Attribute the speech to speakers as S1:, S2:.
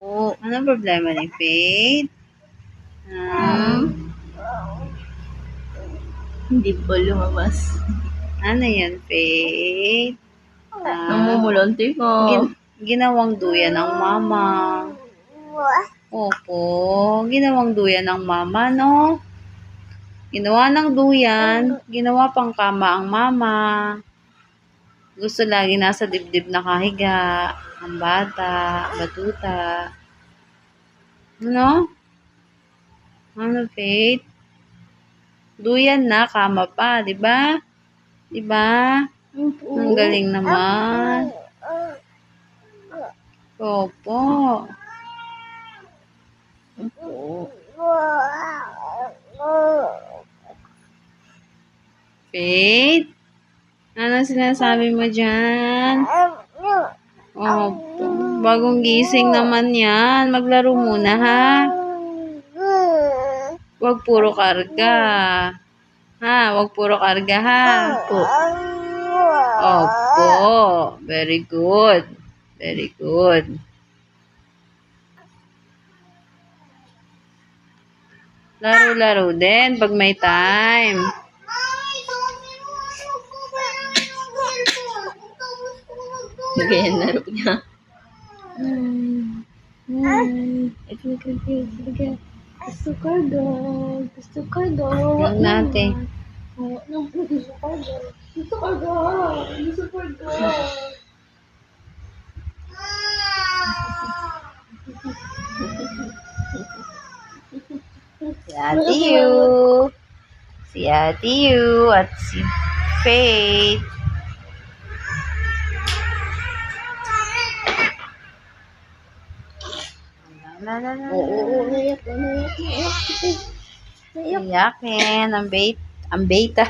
S1: Oh, ano problema ni Faith?
S2: Hindi po lumabas.
S1: Ano yan, Faith?
S2: Namumulunti ko.
S1: Ginawang duyan ng mama. Opo, ginawang duyan ng mama, no? Ginawa ng duyan, ginawa pang kama ang mama. Gusto lagi nasa dibdib nakahiga. Ang bata, batuta. Ano? Ano, Faith? Duyan na, kama pa, di ba? Di ba? Ang galing naman. Opo. Faith? Ano sinasabi mo dyan? Opo. Bagong gising naman yan. Maglaro muna, ha? Huwag puro karga. Ha? Huwag puro karga, ha? Opo. Very good. Very good. Laro-laro din pag may time.
S2: Ganyan laro niya. Gusto ko dog. Gusto ko dog.
S1: Huwag natin.
S2: Gusto ko dog. Gusto ko dog. Gusto ko dog.
S1: Si Ate Yu. Si Ate Yu at si Faith.
S2: Oo, naiyak.
S1: Iyakin. Ang beta.